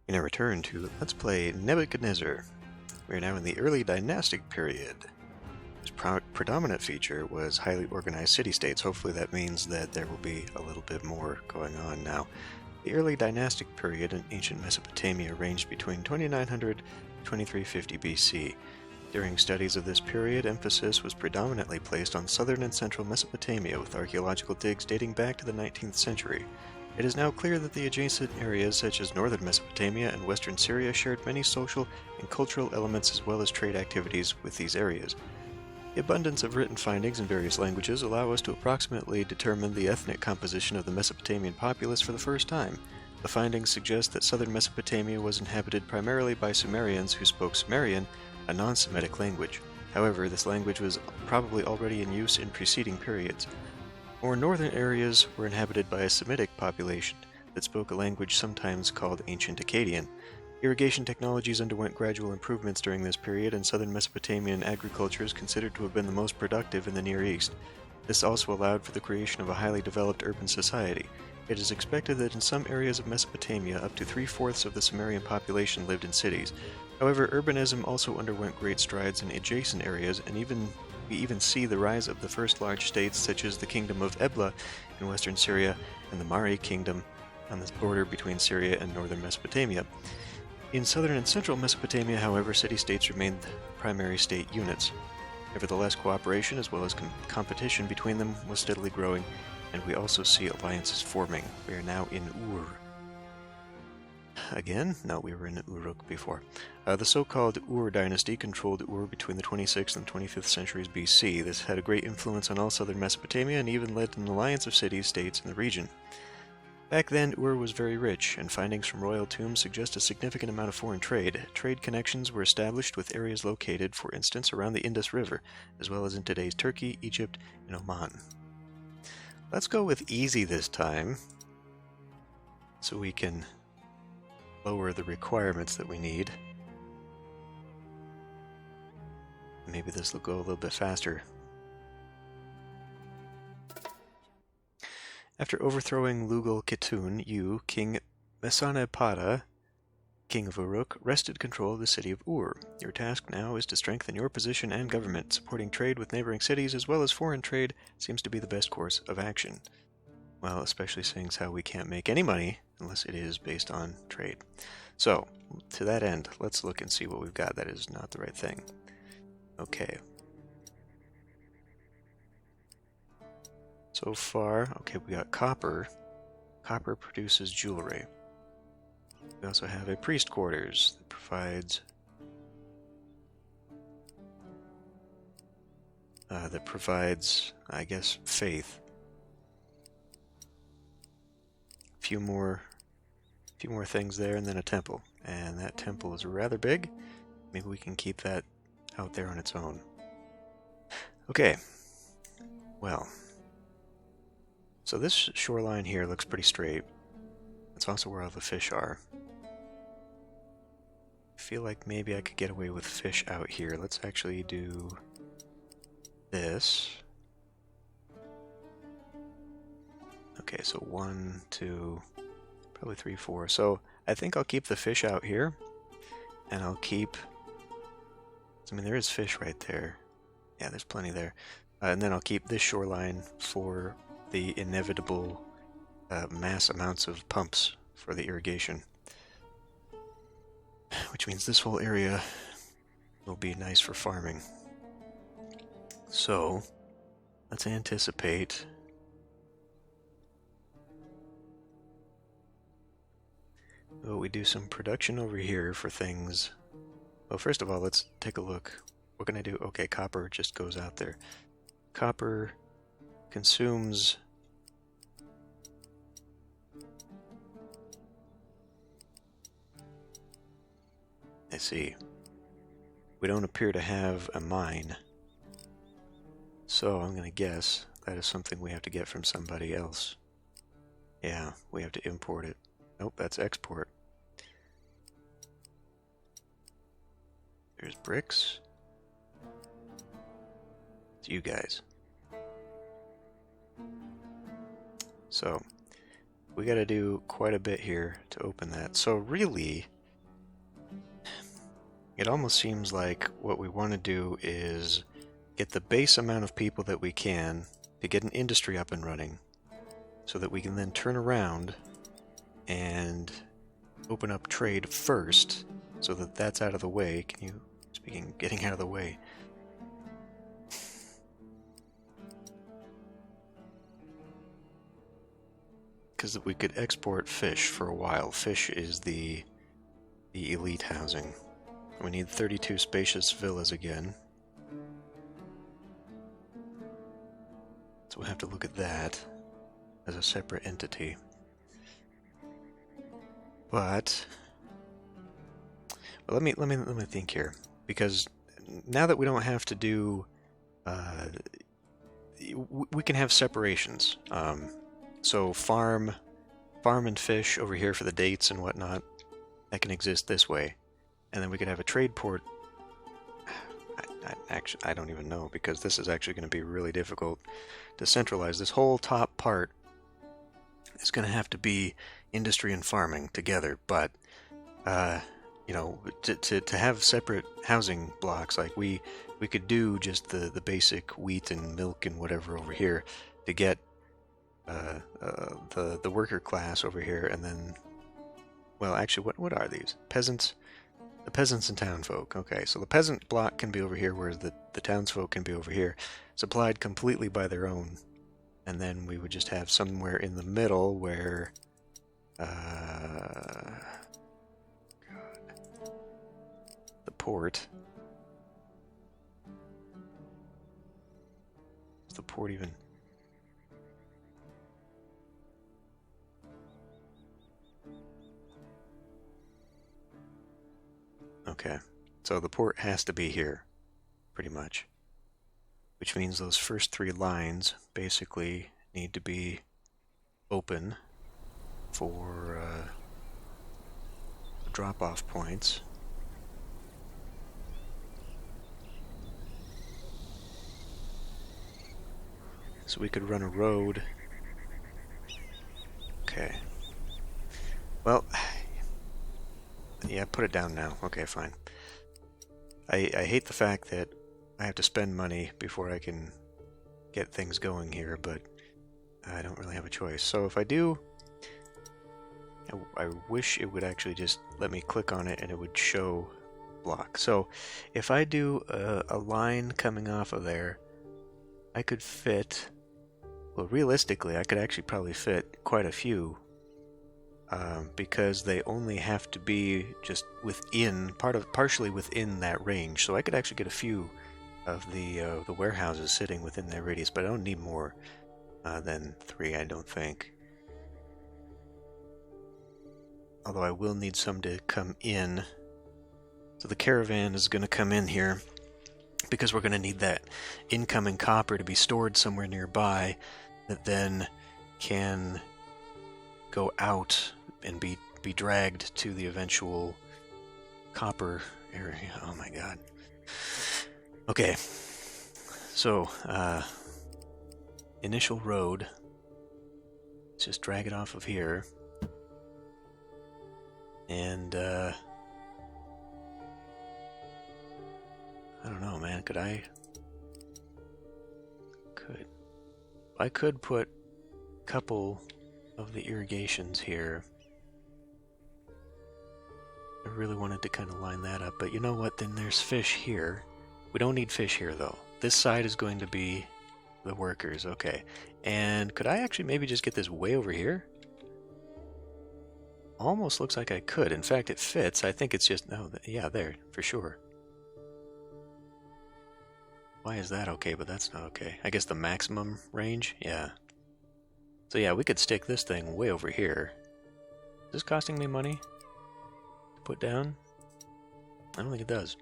We now return to Let's Play Nebuchadnezzar. We are now in the early dynastic period. Its predominant feature was highly organized city-states. Hopefully that means that there will be a little bit more going on now. The early dynastic period in ancient Mesopotamia ranged between 2900 and 2350 BC. During studies of this period, emphasis was predominantly placed on southern and central Mesopotamia, with archaeological digs dating back to the 19th century. It is now clear that the adjacent areas such as northern Mesopotamia and western Syria shared many social and cultural elements as well as trade activities with these areas. The abundance of written findings in various languages allow us to approximately determine the ethnic composition of the Mesopotamian populace for the first time. The findings suggest that southern Mesopotamia was inhabited primarily by Sumerians who spoke Sumerian, a non-Semitic language. However, this language was probably already in use in preceding periods. More northern areas were inhabited by a Semitic population that spoke a language sometimes called Ancient Akkadian. Irrigation technologies underwent gradual improvements during this period, and southern Mesopotamian agriculture is considered to have been the most productive in the Near East. This also allowed for the creation of a highly developed urban society. It is expected that in some areas of Mesopotamia, up to 3/4 of the Sumerian population lived in cities. However, urbanism also underwent great strides in adjacent areas, and we even see the rise of the first large states such as the Kingdom of Ebla in western Syria and the Mari Kingdom on the border between Syria and northern Mesopotamia. In southern and central Mesopotamia, however, city-states remained primary state units. Nevertheless, cooperation as well as competition between them was steadily growing, and we also see alliances forming. We are now in Ur. Again? No, we were in Uruk before. The so-called Ur dynasty controlled Ur between the 26th and 25th centuries BC. This had a great influence on all southern Mesopotamia and even led to an alliance of cities-states in the region. Back then, Ur was very rich, and findings from royal tombs suggest a significant amount of foreign trade. Trade connections were established with areas located, for instance, around the Indus River, as well as in today's Turkey, Egypt, and Oman. Let's go with easy this time, so we can lower the requirements that we need. Maybe this will go a little bit faster. After overthrowing Lugal Ketun, you, King Mesonepada, king of Uruk, wrested control of the city of Ur. Your task now is to strengthen your position and government. Supporting trade with neighboring cities as well as foreign trade seems to be the best course of action. Well, especially seeing how we can't make any money unless it is based on trade. So, to that end, let's look and see what we've got. That is not the right thing. Okay. So far, okay, we got copper. Copper produces jewelry. We also have a priest quarters that provides, I guess, faith. A few more things there, and then a temple. And that temple is rather big. Maybe we can keep that out there on its own. Okay. Well. So this shoreline here looks pretty straight. That's also where all the fish are. I feel like maybe I could get away with fish out here. Let's actually do this. Okay, so 1, 2, probably 3, 4. So I think I'll keep the fish out here, and I'll keep... I mean, there is fish right there. Yeah, there's plenty there. And then I'll keep this shoreline for the inevitable mass amounts of pumps for the irrigation. Which means this whole area will be nice for farming. So, let's anticipate. Well, we do some production over here for things. Well, first of all, let's take a look. We're going to do, okay, copper just goes out there. Copper consumes I see. We don't appear to have a mine. So I'm going to guess that is something we have to get from somebody else. Yeah, we have to import it. Nope, that's export. There's bricks. It's you guys. So, we gotta do quite a bit here to open that. So really, it almost seems like what we want to do is get the base amount of people that we can to get an industry up and running so that we can then turn around and open up trade first so that that's out of the way. Can you, speaking, getting out of the way. Because we could export fish for a while. Fish is the elite housing. We need 32 spacious villas again. So we'll have to look at that as a separate entity. But well, let me think here, because now that we don't have to do, we can have separations. So farm and fish over here for the dates and whatnot, that can exist this way, and then we could have a trade port. I don't even know, because this is actually going to be really difficult to centralize. This whole top part is going to have to be industry and farming together, but you know, to have separate housing blocks, like we could do just the basic wheat and milk and whatever over here to get the worker class over here, and then, well, actually, what are these? Peasants? The peasants and townfolk. Okay, so the peasant block can be over here, whereas the townsfolk can be over here, supplied completely by their own. And then we would just have somewhere in the middle where, God, the port. Is the port even? Okay, so the port has to be here, pretty much. Which means those first three lines basically need to be open for drop-off points. So we could run a road. Okay. Well, yeah, put it down now. Okay, fine. I hate the fact that I have to spend money before I can get things going here, but I don't really have a choice. So if I do, I wish it would actually just let me click on it and it would show block. So if I do a line coming off of there, I could fit, well, realistically, I could actually probably fit quite a few, because they only have to be just within, partially within that range. So I could actually get a few of the warehouses sitting within that radius, but I don't need more than 3, I don't think. Although I will need some to come in. So the caravan is going to come in here because we're going to need that incoming copper to be stored somewhere nearby that then can go out and be dragged to the eventual copper area. Oh my god. Okay. So, initial road. Let's just drag it off of here. And, I don't know, man. I could put a couple of the irrigations here. I really wanted to kind of line that up, but you know what? Then there's fish here. We don't need fish here, though. This side is going to be the workers. Okay. And could I actually maybe just get this way over here? Almost looks like I could. In fact, it fits. I think it's just... No, yeah, there, for sure. Why is that okay, but that's not okay? I guess the maximum range? Yeah. So yeah, we could stick this thing way over here. Is this costing me money to put down? I don't think it does.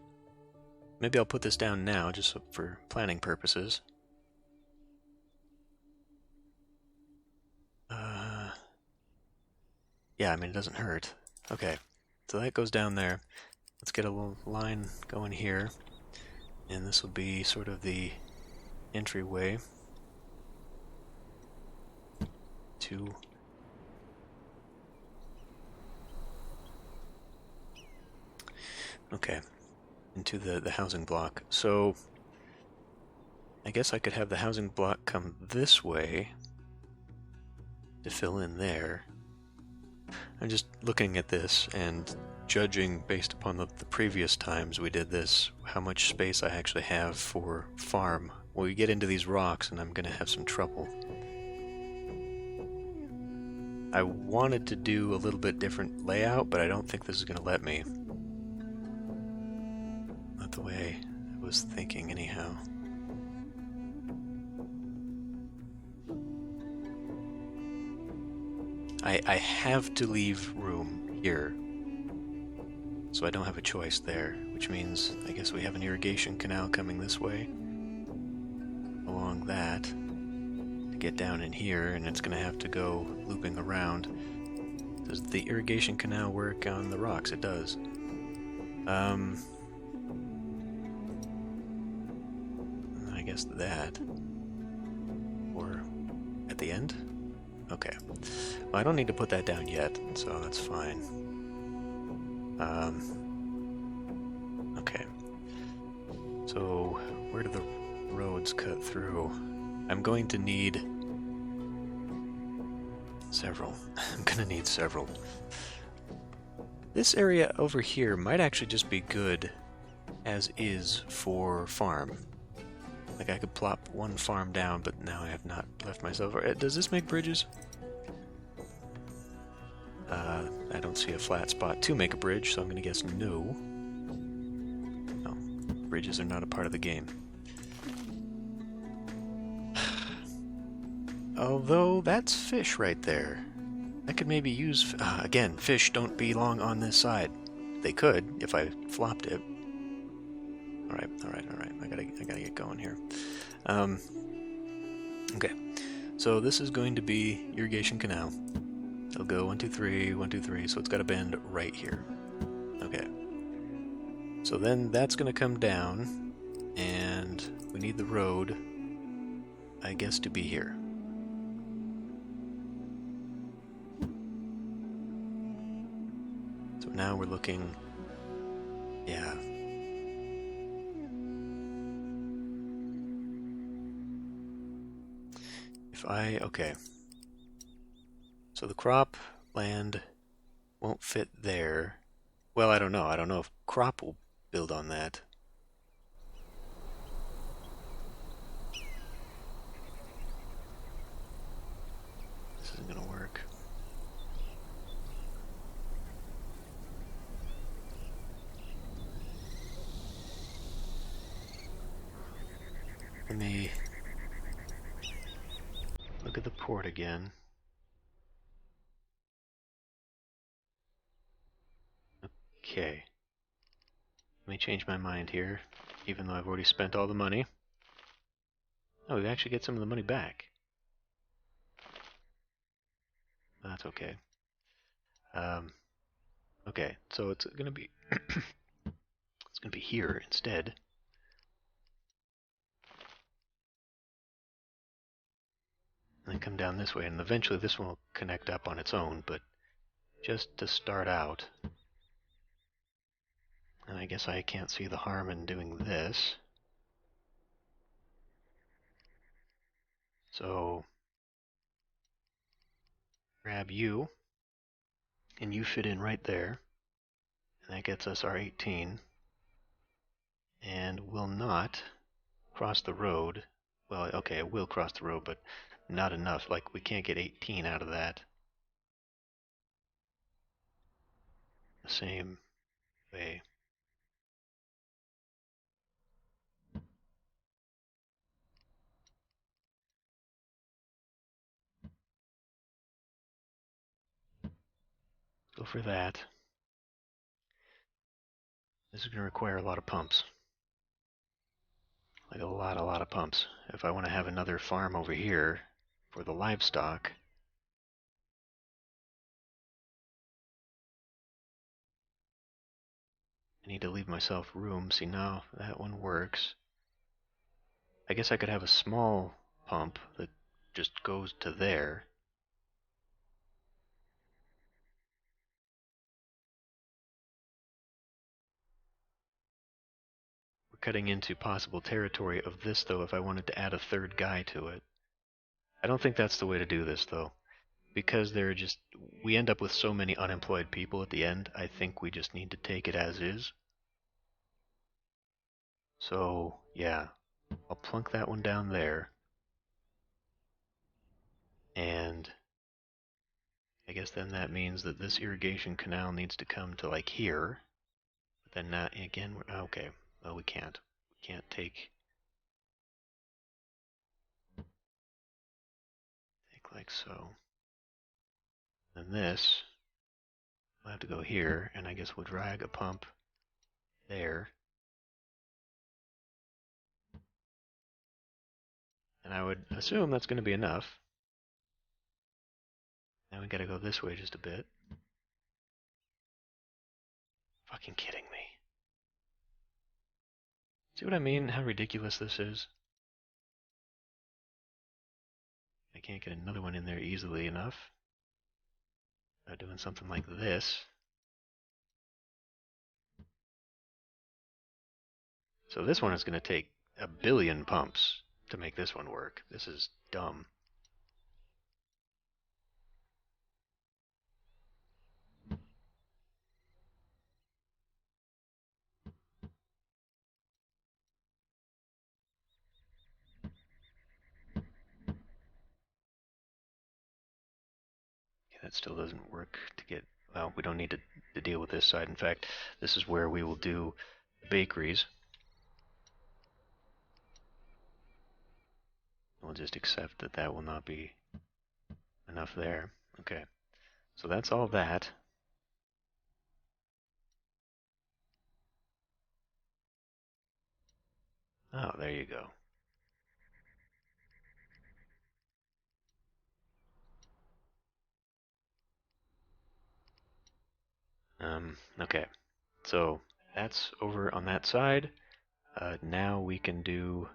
Maybe I'll put this down now, just for planning purposes. Yeah, I mean, it doesn't hurt. Okay, so that goes down there. Let's get a little line going here. And this will be sort of the entryway to... Okay. into the housing block. So I guess I could have the housing block come this way to fill in there. I'm just looking at this and judging based upon the previous times we did this, how much space I actually have for farm. Well, we get into these rocks and I'm going to have some trouble. I wanted to do a little bit different layout, but I don't think this is going to let me. Not the way I was thinking anyhow. I have to leave room here, so I don't have a choice there, which means I guess we have an irrigation canal coming this way, along that, to get down in here, and it's going to have to go looping around. Does the irrigation canal work on the rocks? It does. I guess that. Or at the end? Okay. Well, I don't need to put that down yet, so that's fine. Okay. So, where do the roads cut through? I'm going to need several. I'm gonna need several. This area over here might actually just be good as is for farm. Like I could plop one farm down, but now I have not left myself. Does this make bridges? I don't see a flat spot to make a bridge, so I'm going to guess no. No, bridges are not a part of the game. Although, that's fish right there. I could maybe use... again, fish don't belong on this side. They could, if I flopped it. Alright. I gotta get going here. Okay. So this is going to be irrigation canal. It'll go 1, 2, 3, 1, 2, 3, so it's got to bend right here. Okay. So then that's going to come down, and we need the road, I guess, to be here. So now we're looking... yeah. Okay. So the crop land won't fit there. Well, I don't know. I don't know if crop will build on that. This isn't gonna work. Let me look at the port again. Okay. Let me change my mind here, even though I've already spent all the money. Oh, we actually get some of the money back. That's okay. Okay, so it's gonna be it's gonna be here instead. And then come down this way, and eventually this will connect up on its own, but just to start out. And I guess I can't see the harm in doing this. So grab you, and you fit in right there. And that gets us our 18. And will not cross the road. Well, okay, it will cross the road, but not enough. Like, we can't get 18 out of that. The same way. Go for that. This is going to require a lot of pumps. Like a lot of pumps. If I want to have another farm over here for the livestock, I need to leave myself room. See, now that one works. I guess I could have a small pump that just goes to there. cutting into possible territory of this, though, if I wanted to add a third guy to it. I don't think that's the way to do this, though. Because we end up with so many unemployed people at the end, I think we just need to take it as is. So, yeah, I'll plunk that one down there. And I guess then that means that this irrigation canal needs to come to like here. But then not again, okay, well we can't. We can't take like so. Then this will have to go here, and I guess we'll drag a pump there. And I would assume that's going to be enough. Now we got to go this way just a bit. Fucking kidding me. See what I mean? How ridiculous this is? I can't get another one in there easily enough. Doing something like this. So this one is going to take a billion pumps to make this one work. This is dumb. That still doesn't work to get, well, we don't need to deal with this side. In fact, this is where we will do bakeries. We'll just accept that that will not be enough there. Okay, so that's all that. Oh, there you go. Okay, so that's over on that side. Now we can do,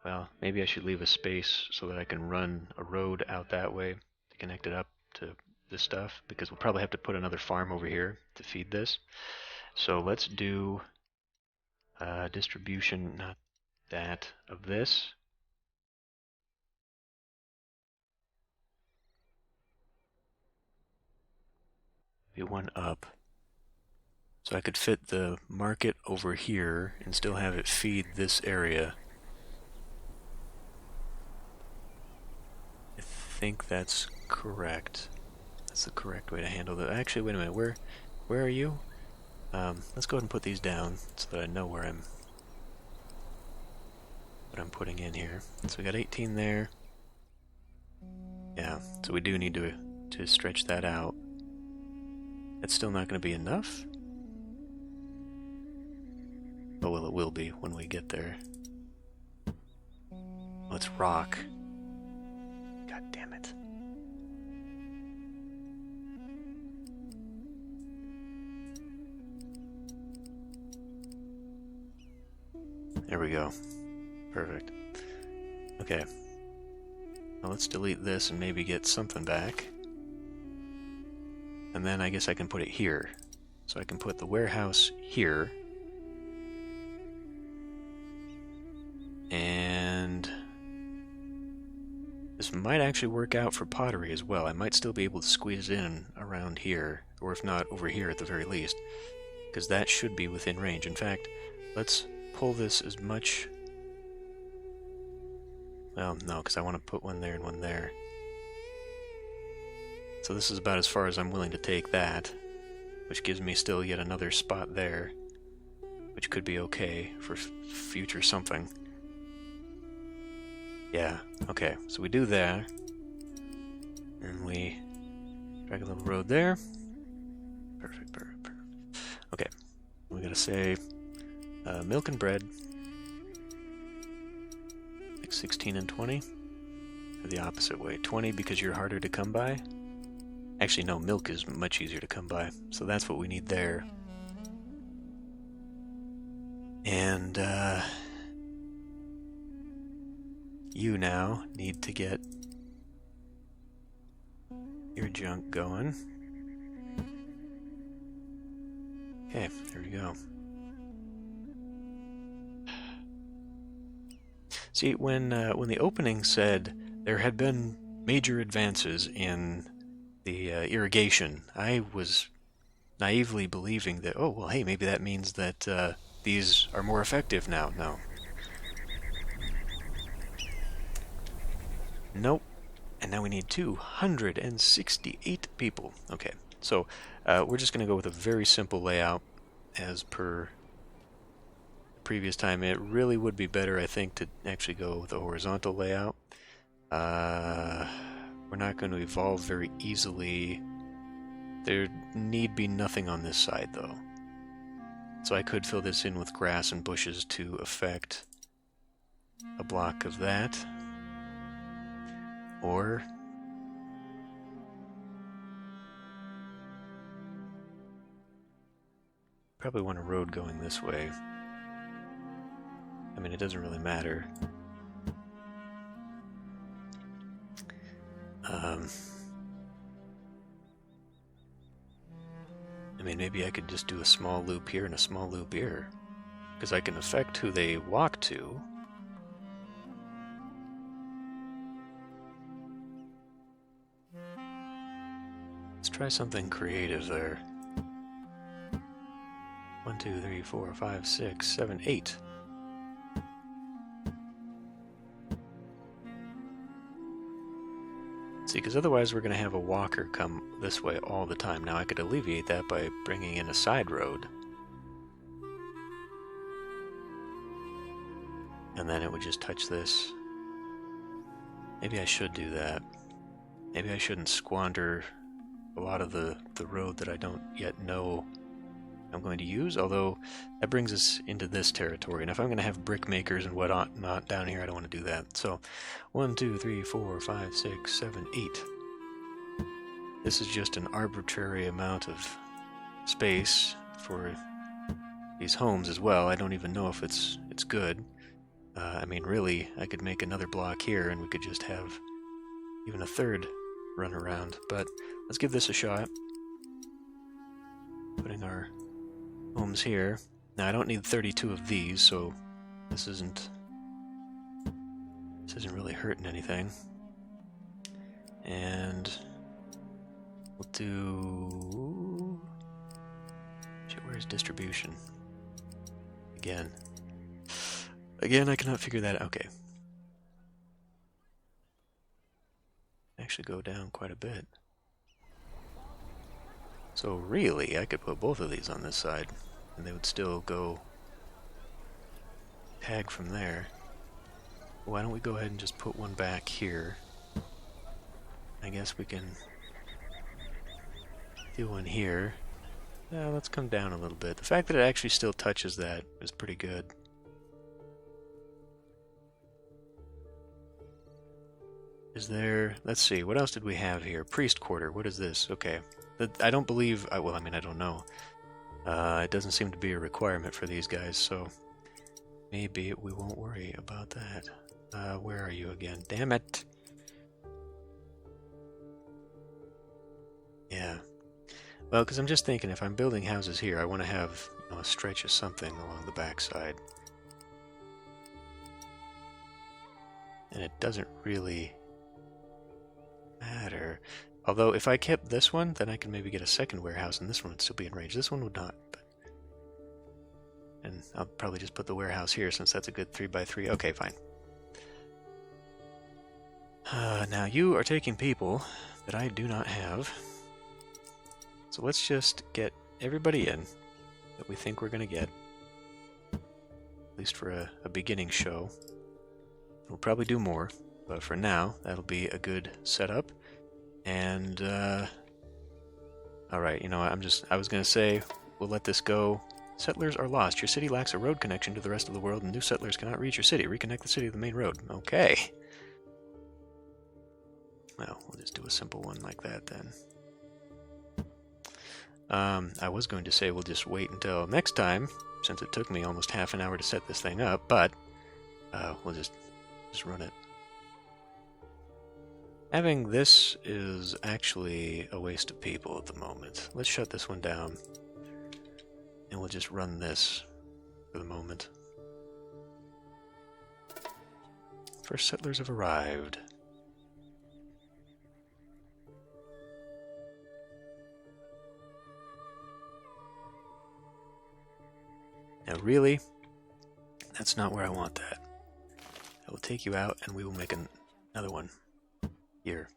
well, maybe I should leave a space so that I can run a road out that way to connect it up to this stuff, because we'll probably have to put another farm over here to feed this. So let's do distribution, not that, of this. Be one up. So I could fit the market over here and still have it feed this area. I think that's correct. That's the correct way to handle that. Actually, wait a minute. Where are you? Let's go ahead and put these down so that I know where what I'm putting in here. So we got 18 there. Yeah, so we do need to stretch that out. That's still not going to be enough. Oh well, it will be when we get there. Let's rock. God damn it. There we go. Perfect. Okay. Now let's delete this and maybe get something back. And then I guess I can put it here. So I can put the warehouse here. And this might actually work out for pottery as well. I might still be able to squeeze in around here, or if not, over here at the very least, because that should be within range. In fact, let's pull this as much... Well, no, because I want to put one there and one there. So this is about as far as I'm willing to take that, which gives me still yet another spot there, which could be okay for future something. Yeah, okay, so we do that, and we drag a little road there. Perfect, perfect, perfect. Okay, we gotta say milk and bread, like 16 and 20, or the opposite way, 20 because you're harder to come by. Actually, no, milk is much easier to come by, so that's what we need there. And, you now need to get your junk going. Okay, there we go. See, when the opening said there had been major advances in the irrigation, I was naively believing that, oh, well, hey, maybe that means that these are more effective now. No. Nope. And now we need 268 people. Okay, so we're just going to go with a very simple layout as per the previous time. It really would be better, I think, to actually go with a horizontal layout. We're not going to evolve very easily. There need be nothing on this side, though. So I could fill this in with grass and bushes to affect a block of that. Or probably want a road going this way. I mean, it doesn't really matter. I mean, maybe I could just do a small loop here and a small loop here, because I can affect who they walk to. Let's try something creative there. 1, 2, 3, 4, 5, 6, 7, 8. See, because otherwise we're going to have a walker come this way all the time. Now I could alleviate that by bringing in a side road. And then it would just touch this. Maybe I should do that. Maybe I shouldn't squander a lot of the road that I don't yet know I'm going to use, although that brings us into this territory. And if I'm going to have brick makers and whatnot down here, I don't want to do that. So 1, 2, 3, 4, 5, 6, 7, 8. This is just an arbitrary amount of space for these homes as well. I don't even know if it's good. I mean, really, I could make another block here and we could just have even a third run around. But let's give this a shot. Putting our homes here. Now I don't need 32 of these, so this isn't really hurting anything. And we'll do... Shit, where's distribution? Again, I cannot figure that out. Okay. Actually go down quite a bit. So really, I could put both of these on this side, and they would still go tag from there. Why don't we go ahead and just put one back here? I guess we can do one here. Let's come down a little bit. The fact that it actually still touches that is pretty good. Is there... Let's see, what else did we have here? Priest quarter, what is this? Okay. I don't believe... well, I mean, I don't know. It doesn't seem to be a requirement for these guys, so maybe we won't worry about that. Where are you again? Damn it! Yeah. Well, because I'm just thinking, if I'm building houses here, I want to have a stretch of something along the backside. And it doesn't really matter. Although, if I kept this one, then I can maybe get a second warehouse, and this one would still be in range. This one would not. But... And I'll probably just put the warehouse here, since that's a good 3x3. Okay, fine. Now, you are taking people that I do not have. So let's just get everybody in that we think we're going to get. At least for a beginning show. We'll probably do more, but for now, that'll be a good setup. And, alright, you know, I was going to say, we'll let this go. Settlers are lost. Your city lacks a road connection to the rest of the world, and new settlers cannot reach your city. Reconnect the city to the main road. Okay. Well, we'll just do a simple one like that, then. I was going to say we'll just wait until next time, since it took me almost half an hour to set this thing up, but we'll just run it. Having this is actually a waste of people at the moment. Let's shut this one down, and we'll just run this for the moment. First settlers have arrived. Now really, that's not where I want that. I will take you out and we will make another one here.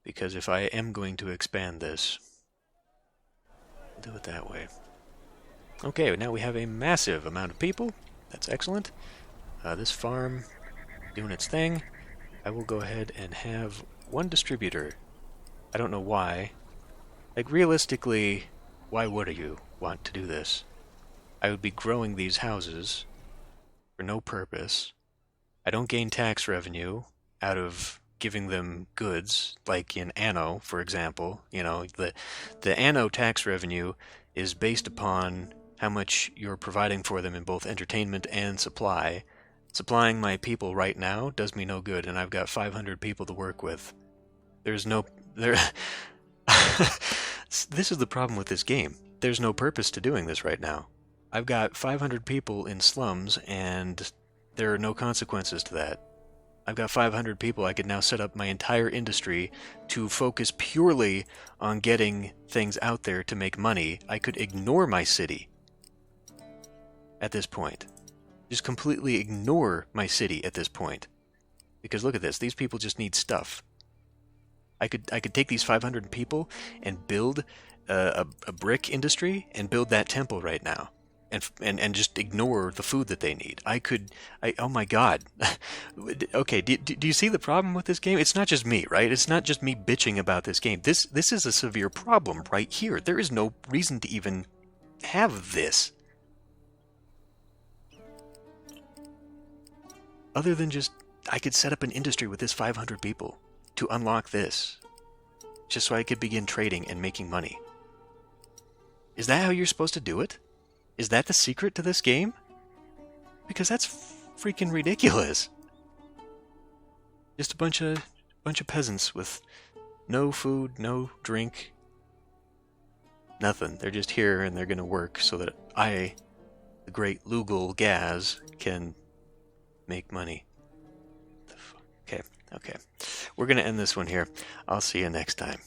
Because if I am going to expand this, I'll do it that way. Okay, now we have a massive amount of people. That's excellent. This farm doing its thing. I will go ahead and have one distributor. I don't know why. Like, realistically, why would you want to do this? I would be growing these houses for no purpose. I don't gain tax revenue out of giving them goods, like in anno, for example. You know, the anno tax revenue is based upon how much you're providing for them in both entertainment and supply. Supplying my people right now does me no good, and I've got 500 people to work with. There's no... This is the problem with this game. There's no purpose to doing this right now. I've got 500 people in slums, and there are no consequences to that. I've got 500 people. I could now set up my entire industry to focus purely on getting things out there to make money. I could ignore my city at this point. Just completely ignore my city at this point. Because look at this. These people just need stuff. I could take these 500 people and build a brick industry and build that temple right now. And just ignore the food that they need. Oh my god. Okay, do you see the problem with this game? It's not just me, right? It's not just me bitching about this game. This is a severe problem right here. There is no reason to even have this. Other than just, I could set up an industry with this 500 people to unlock this. Just so I could begin trading and making money. Is that how you're supposed to do it? Is that the secret to this game? Because that's freaking ridiculous. Just a bunch of peasants with no food, no drink, nothing. They're just here and they're gonna work so that I, the great Lugal Gaz, can make money. Okay. We're gonna end this one here. I'll see you next time.